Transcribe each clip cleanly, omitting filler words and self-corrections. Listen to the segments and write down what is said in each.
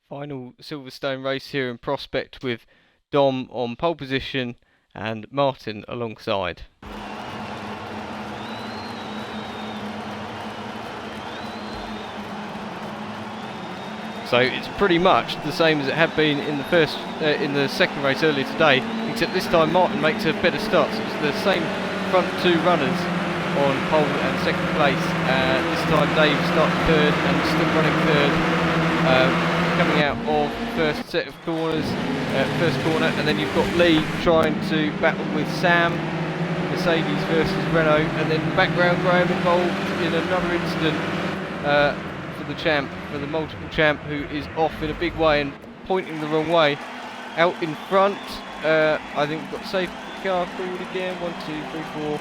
Final Silverstone race here in Prospect with Dom on pole position and Martin alongside. So it's pretty much the same as it had been in the second race earlier today, except this time Martin makes a better start. So it's the same front two runners on pole and second place. This time Dave started third and still running third. Coming out of the first set of corners, first corner, and then you've got Lee trying to battle with Sam, Mercedes versus Renault, and then background Graham involved in another incident for the champ, for the multiple champ, who is off in a big way and pointing the wrong way. Out in front, I think we've got safety car called again. 1, 2, 3, 4,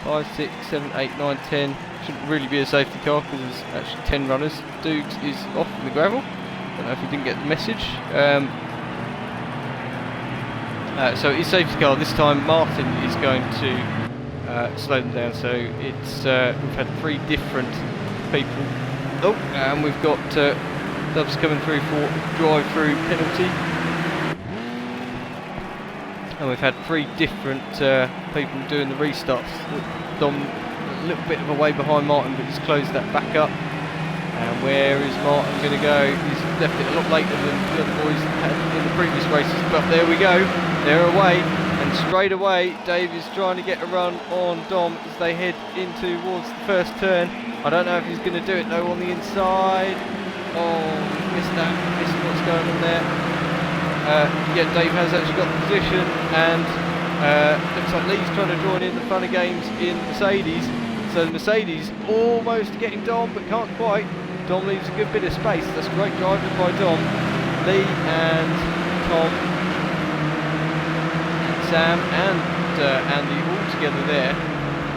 5, 6, 7, 8, 9, 10. Shouldn't really be a safety car because there's actually 10 runners. Dukes is off in the gravel. Don't know if you didn't get the message. So it's safety car. This time Martin is going to slow them down. So it's we've had 3 different people. Oh, and we've got Dubs coming through for drive-through penalty. And we've had 3 different people doing the restarts. Dom a little bit of a way behind Martin, but he's closed that back up. And where is Martin going to go? He's left it a lot later than the other boys had in the previous races, but there we go, they're away, and straight away Dave is trying to get a run on Dom as they head in towards the first turn. I don't know if he's going to do it though on the inside. Oh, missed that, missed what's going on there. Yeah, Dave has actually got the position, and looks like Lee's trying to join in the fun of games in Mercedes. So the Mercedes almost getting Dom, but can't quite. Dom leaves a good bit of space. That's great driving by Dom. Lee and Tom and Sam and Andy all together there.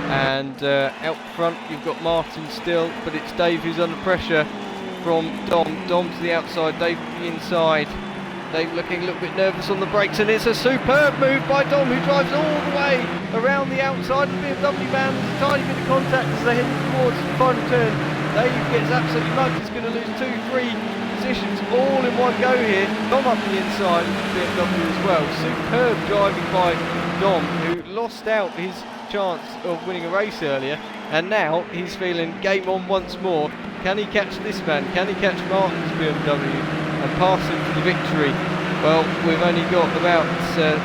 And out front you've got Martin still, but it's Dave who's under pressure from Dom. Dom to the outside, Dave to the inside. Dave looking a little bit nervous on the brakes, and it's a superb move by Dom, who drives all the way around the outside of the BMW van. There's a tiny bit of contact as they head towards the final turn. Dave gets absolutely mugged. He's going to lose 2, 3 positions all in one go here. Dom up the inside of the BMW as well. Superb driving by Dom, who lost out his chance of winning a race earlier, and now he's feeling game on once more. Can he catch this man? Can he catch Martin's BMW and pass him for the victory? Well, we've only got about 7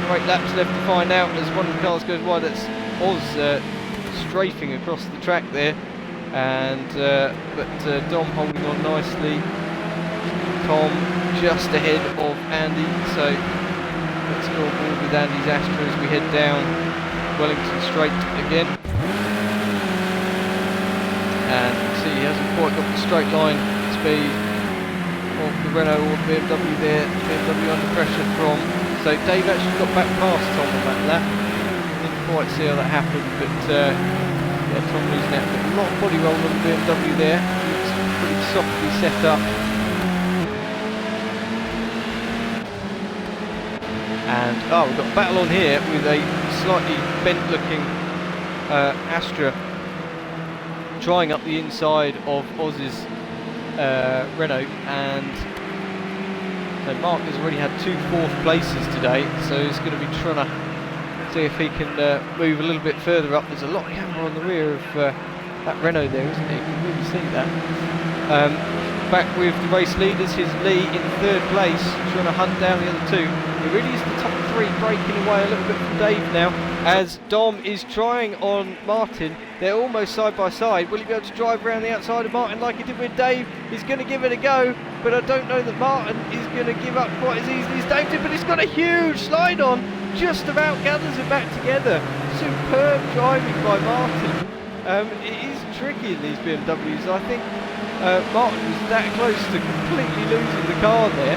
or 8 laps left to find out as one of the cars goes wide. That's Oz strafing across the track there, and but Dom holding on nicely. Tom just ahead of Andy, so let's go on board with Andy's Astra as we head down Wellington Straight again. And you can see he hasn't quite got the straight line speed of the Renault or the BMW there. BMW under pressure from. So Dave actually got back past Tom on that lap. Didn't quite see how that happened, but yeah, Tom losing out. But a lot of body roll on the BMW there. It's pretty softly set up. And we've got a battle on here with a slightly bent looking Astra trying up the inside of Oz's Renault, and so Mark has already had 2 4th places today, so he's going to be trying to see if he can move a little bit further up. There's a lot of camera on the rear of that Renault there, isn't it? You can really see that. Back with the race leaders, here's Lee in 3rd place, trying to hunt down the other 2. It really is the top 3 breaking away a little bit from Dave now, as Dom is trying on Martin. They're almost side by side. Will he be able to drive around the outside of Martin like he did with Dave? He's going to give it a go, but I don't know that Martin is going to give up quite as easily as Dave did, but he's got a huge slide on, just about gathers it back together. Superb driving by Martin. It is tricky in these BMWs. I think Martin was that close to completely losing the car there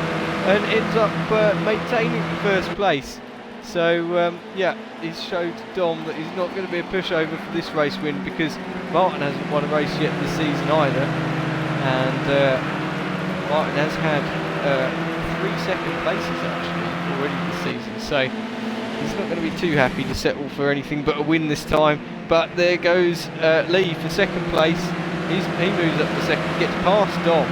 and ends up maintaining the 1st place. So yeah, he's showed Dom that he's not going to be a pushover for this race win, because Martin hasn't won a race yet this season either, and Martin has had 3 second places actually already this season, so he's not going to be too happy to settle for anything but a win this time. But there goes Lee for 2nd place. He moves up to 2nd, gets past Dom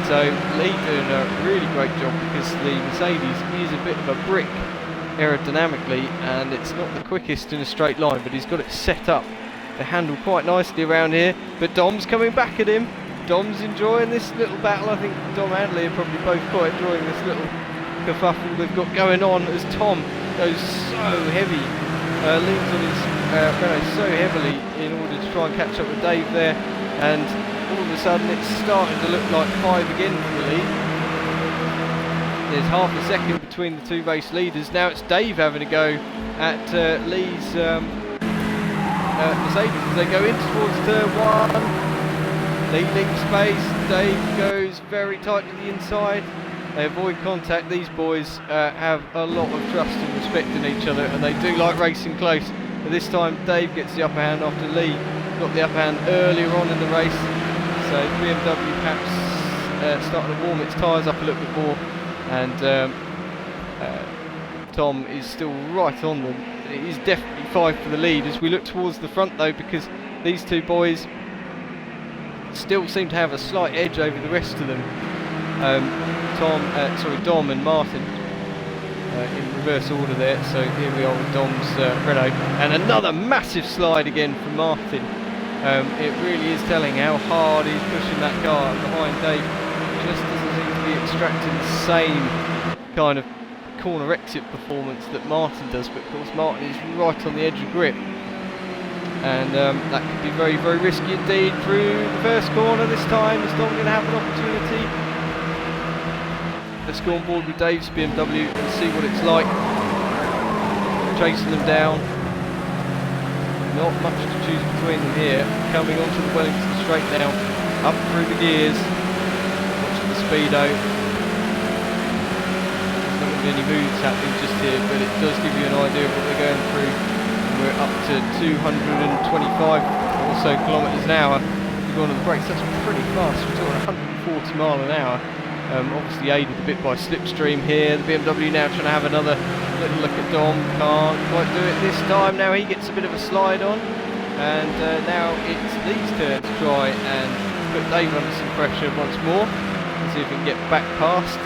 So Lee doing a really great job, because the Mercedes is a bit of a brick aerodynamically, and it's not the quickest in a straight line, but he's got it set up to handle quite nicely around here. But Dom's coming back at him. Dom's enjoying this little battle. I think Dom and Lee are probably both quite enjoying this little kerfuffle they've got going on, as Tom goes so heavy, leans on his Renault so heavily in order to try and catch up with Dave there, and all of a sudden it's starting to look like 5 again for the lead. There's half a second between the two race leaders. Now it's Dave having a go at Lee's Mercedes as they go in towards turn 1. Leading space, Dave goes very tight to the inside. They avoid contact. These boys have a lot of trust and respect in each other, and they do like racing close. But this time Dave gets the upper hand after Lee got the upper hand earlier on in the race. So BMW perhaps starting to warm its tyres up a little bit more, and Tom is still right on them. It is definitely 5 for the lead as we look towards the front though, because these two boys still seem to have a slight edge over the rest of them. Dom and Martin in reverse order there. So here we are with Dom's Renault, and another massive slide again from Martin. It really is telling how hard he's pushing that car behind Dave. Just doesn't seem to be extracting the same kind of corner exit performance that Martin does, but of course Martin is right on the edge of grip, and that could be very, very risky indeed through the first corner this time. Is Dom going to have an opportunity? Let's go on board with Dave's BMW and see what it's like chasing them down. Not much to choose between them here. Coming onto the Wellington straight now, up through the gears, watching the speedo. There's not going to be any moves happening just here, but it does give you an idea of what they're going through. We're up to 225 or so kilometres an hour. We've gone on the brakes. That's pretty fast. We're talking 140 mile an hour. Obviously aided a bit by slipstream here. The BMW now trying to have another little look at Dom. Can't quite do it this time. Now he gets a bit of a slide on, and now it's Lee's turn to try and put Dave under some pressure once more. Let's see if we can get back past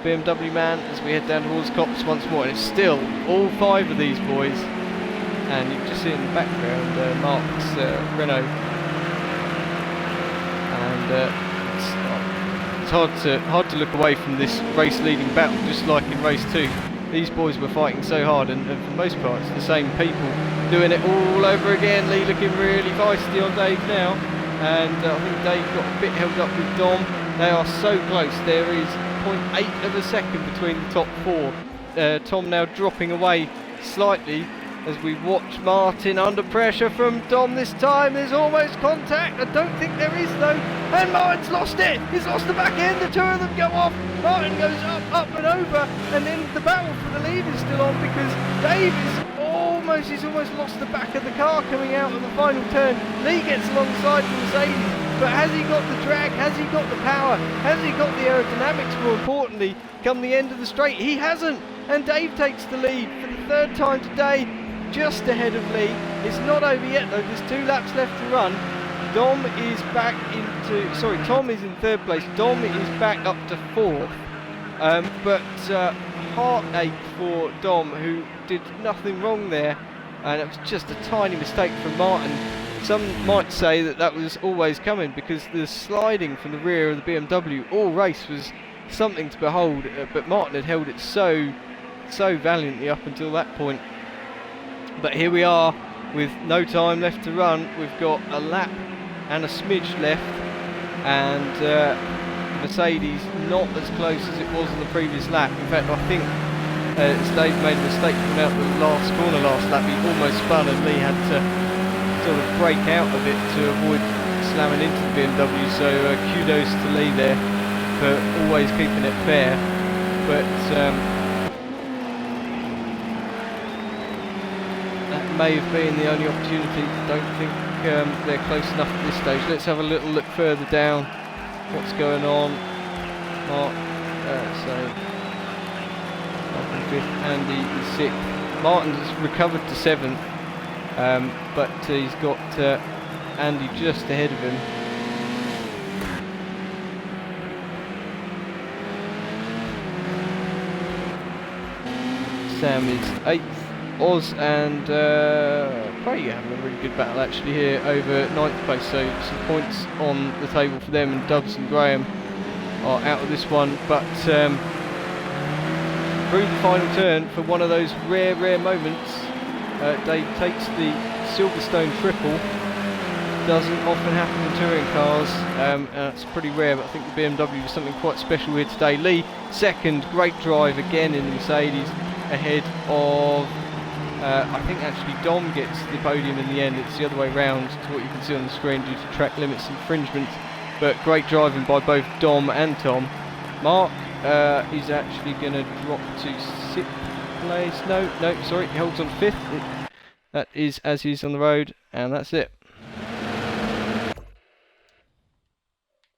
BMW man as we head down towards Cops once more. And it's still all 5 of these boys, and you can just see in the background Mark's Renault, and it's hard to look away from this race leading battle, just like in race 2. These boys were fighting so hard, and for the most part it's the same people doing it all over again. Lee looking really feisty on Dave now, and I think Dave got a bit held up with Dom. They are so close. There is 0.8 of a second between the top 4. Tom now dropping away slightly as we watch Martin under pressure from Dom this time. There's almost contact. I don't think there is though. And Martin's lost it. He's lost the back end. The 2 of them go off. Martin goes up and over. And then the battle for the lead is still on, because Dave is he's almost lost the back of the car coming out of the final turn. Lee gets alongside the Mercedes. But has he got the drag? Has he got the power? Has he got the aerodynamics, more importantly, come the end of the straight? He hasn't. And Dave takes the lead for the 3rd time today, just ahead of Lee. It's not over yet though, there's 2 laps left to run. Tom is in 3rd place. Dom is back up to 4th. But heartache for Dom, who did nothing wrong there, and it was just a tiny mistake from Martin. Some might say that was always coming, because the sliding from the rear of the BMW all race was something to behold, but Martin had held it so valiantly up until that point. But here we are with no time left to run. We've got a lap and a smidge left, and Mercedes not as close as it was on the previous lap. In fact, I think Dave made a mistake coming out the last corner last lap. He almost spun, and Lee had to sort of break out of it to avoid slamming into the BMW. So kudos to Lee there for always keeping it fair. But may have been the only opportunity. Don't think they're close enough at this stage. Let's have a little look further down. What's going on? Martin 5th, Andy is 6th. Martin's recovered to 7th, but he's got Andy just ahead of him. Sam is 8th. Oz and Craig are having a really good battle actually here over 9th place, so some points on the table for them, and Dubs and Graham are out of this one, but through the final turn for one of those rare moments. Dave takes the Silverstone triple. Doesn't often happen in touring cars, it's pretty rare, but I think the BMW was something quite special here today. Lee second, great drive again in the Mercedes, ahead of I think actually Dom gets the podium in the end. It's the other way round to what you can see on the screen due to track limits infringement, but great driving by both Dom and Tom. Mark is actually going to drop to 6th place. No, sorry, he holds on 5th. That is as he's on the road, and that's it.